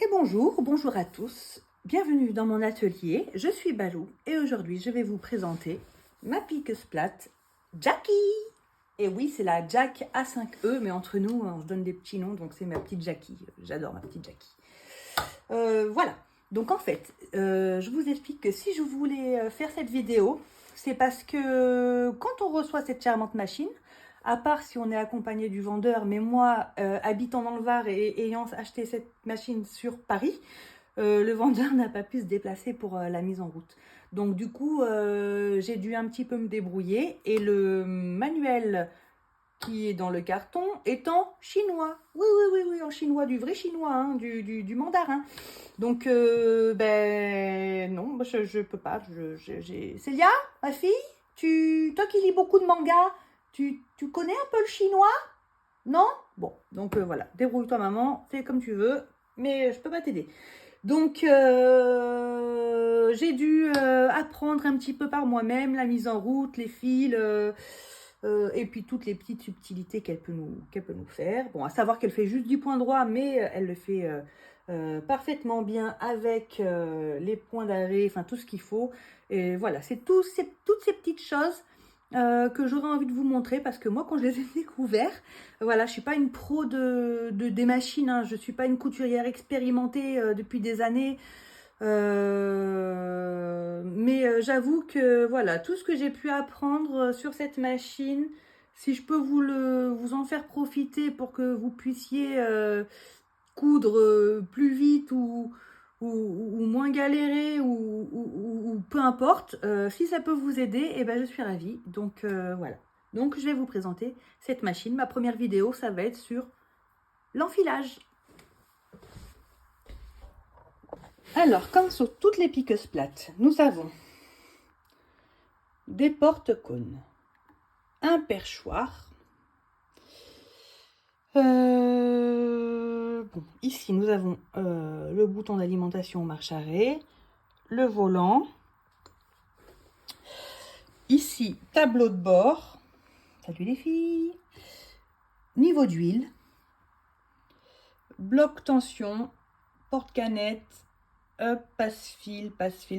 Et bonjour à tous, bienvenue dans mon atelier, je suis Balou et aujourd'hui je vais vous présenter ma piqueuse plate Jackie. Et oui, c'est la Jack A5E, mais entre nous on se donne des petits noms, donc c'est ma petite Jackie, j'adore ma petite Jackie. Voilà, donc en fait, je vous explique que si je voulais faire cette vidéo, c'est parce que quand on reçoit cette charmante machine, à part si on est accompagné du vendeur, mais moi, habitant dans le Var et ayant acheté cette machine sur Paris, le vendeur n'a pas pu se déplacer pour la mise en route. Donc du coup, j'ai dû un petit peu me débrouiller et le manuel qui est dans le carton est en chinois. Oui, en chinois, du vrai chinois, hein, du mandarin. Donc, ben non, je peux pas. Célia, ma fille, toi qui lis beaucoup de mangas, tu connais un peu le chinois? Non? Bon, donc voilà, débrouille-toi maman, fais comme tu veux, mais je peux pas t'aider. Donc, j'ai dû apprendre un petit peu par moi-même la mise en route, les fils, et puis toutes les petites subtilités qu'elle peut nous faire. Bon, à savoir qu'elle fait juste du point droit, mais elle le fait parfaitement bien avec les points d'arrêt, enfin tout ce qu'il faut. Et voilà, c'est toutes ces petites choses que j'aurais envie de vous montrer parce que moi, quand je les ai découverts, voilà, je suis pas une pro des machines, hein, je suis pas une couturière expérimentée depuis des années. Mais j'avoue que voilà, tout ce que j'ai pu apprendre sur cette machine, si je peux vous en faire profiter pour que vous puissiez coudre plus vite ou moins galérer ou peu importe, si ça peut vous aider, et ben je suis ravie. Donc voilà. Donc je vais vous présenter cette machine. Ma première vidéo, ça va être sur l'enfilage. Alors, comme sur toutes les piqueuses plates, nous avons des porte-cônes, un perchoir. Bon, ici, nous avons le bouton d'alimentation marche arrêt, le volant. Ici, tableau de bord. Salut les filles. Niveau d'huile. Bloc tension, porte-canette. Passe-fil,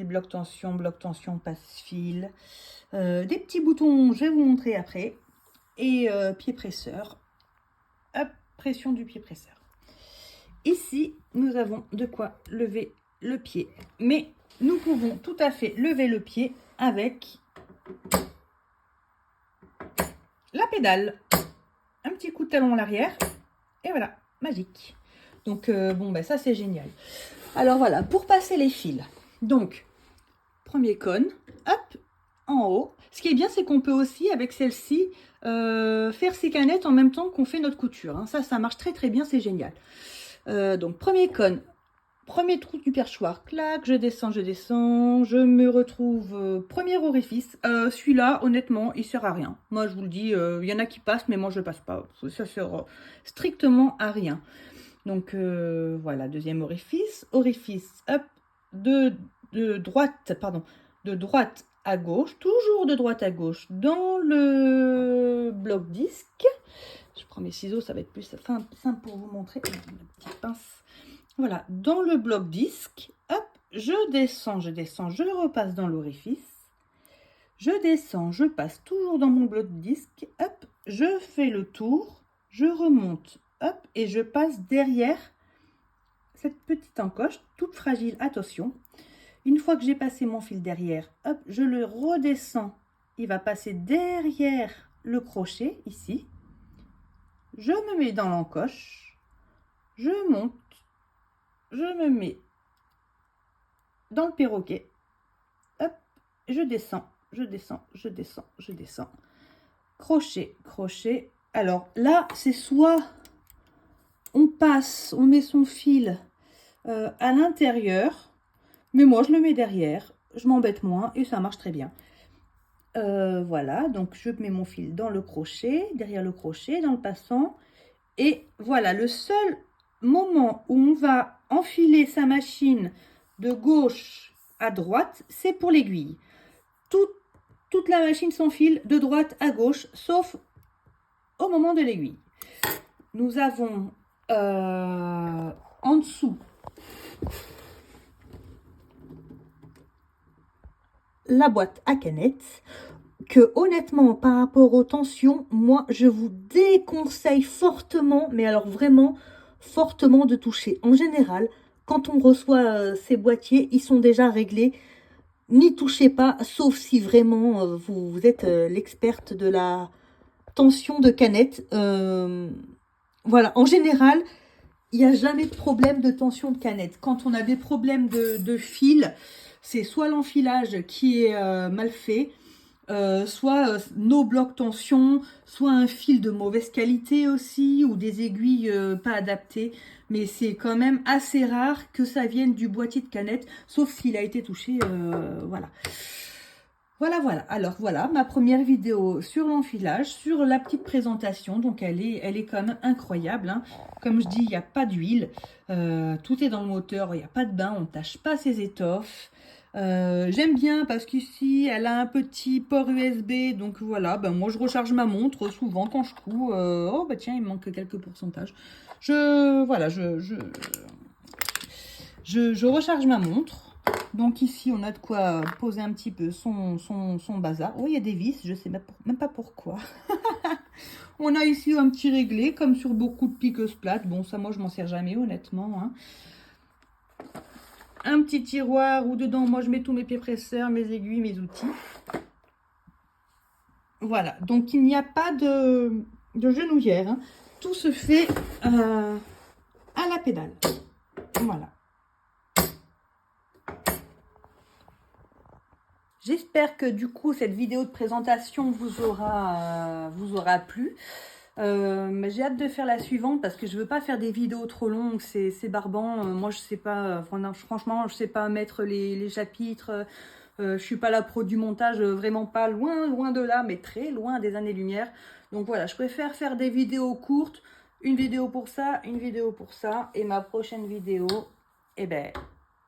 bloc tension, passe-fil. Des petits boutons, je vais vous montrer après. Et pied presseur. Hop, pression du pied presseur. Ici, nous avons de quoi lever le pied. Mais nous pouvons tout à fait lever le pied avec la pédale. Un petit coup de talon à l'arrière. Et voilà, magique. Donc, bon, ben ça, c'est génial. Alors voilà, pour passer les fils. Donc, premier cône, hop, en haut. Ce qui est bien, c'est qu'on peut aussi, avec celle-ci, faire ses canettes en même temps qu'on fait notre couture. Hein. Ça marche très très bien, c'est génial. Donc, premier cône, premier trou du perchoir, clac, je descends, je me retrouve premier orifice. Celui-là, honnêtement, il sert à rien. Moi, je vous le dis, il y en a qui passent, mais moi, je passe pas. Ça sert strictement à rien. Donc, voilà, deuxième orifice. Orifice, hop, de droite à gauche, toujours de droite à gauche, dans le bloc disque. Je prends mes ciseaux, ça va être plus simple pour vous montrer. Une petite pince. Voilà, dans le bloc disque, hop, je descends, je repasse dans l'orifice. Je descends, je passe toujours dans mon bloc disque, hop, je fais le tour, je remonte, hop, et je passe derrière cette petite encoche, toute fragile, attention. Une fois que j'ai passé mon fil derrière, hop, je le redescends. Il va passer derrière le crochet, ici. Je me mets dans l'encoche. Je monte. Je me mets dans le perroquet. Hop, je descends, je descends, je descends, je descends. Crochet, crochet. Alors là, c'est soit on met son fil à l'intérieur, mais moi je le mets derrière, je m'embête moins et ça marche très bien. Voilà, donc je mets mon fil dans le crochet, derrière le crochet, dans le passant, et voilà, le seul moment où on va enfiler sa machine de gauche à droite, c'est pour l'aiguille. Toute la machine s'enfile de droite à gauche, sauf au moment de l'aiguille. Nous avons en dessous la boîte à canettes, que honnêtement, par rapport aux tensions, moi, je vous déconseille fortement, mais alors vraiment fortement de toucher. En général, quand on reçoit ces boîtiers, ils sont déjà réglés. N'y touchez pas, sauf si vraiment vous êtes l'experte de la tension de canette. Voilà, en général, il n'y a jamais de problème de tension de canette. Quand on a des problèmes de fil, c'est soit l'enfilage qui est mal fait, soit no bloc tension, soit un fil de mauvaise qualité aussi, ou des aiguilles pas adaptées. Mais c'est quand même assez rare que ça vienne du boîtier de canette, sauf s'il a été touché, voilà. Voilà. Alors voilà, ma première vidéo sur l'enfilage, sur la petite présentation. Donc elle est quand même incroyable, hein. Comme je dis, il n'y a pas d'huile. Tout est dans le moteur, il n'y a pas de bain, on ne tâche pas ses étoffes. J'aime bien parce qu'ici, elle a un petit port USB. Donc voilà, ben moi je recharge ma montre souvent quand je couds. Oh bah tiens, il me manque quelques pourcentages. Je recharge ma montre. Donc ici, on a de quoi poser un petit peu son bazar. Oh, il y a des vis, je sais même pas pourquoi. On a ici un petit réglé, comme sur beaucoup de piqueuses plates. Bon, ça, moi, je m'en sers jamais, honnêtement, hein. Un petit tiroir où dedans, moi, je mets tous mes pieds presseurs, mes aiguilles, mes outils. Voilà, donc il n'y a pas de genouillère, hein. Tout se fait à la pédale. Voilà. J'espère que du coup cette vidéo de présentation vous aura plu. J'ai hâte de faire la suivante parce que je veux pas faire des vidéos trop longues, c'est barbant. Moi je sais pas, franchement je sais pas mettre les chapitres. Je suis pas la pro du montage, vraiment pas, loin de là, mais très loin des années-lumière. Donc voilà, je préfère faire des vidéos courtes, une vidéo pour ça, une vidéo pour ça, et ma prochaine vidéo, eh ben,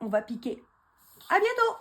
on va piquer. À bientôt!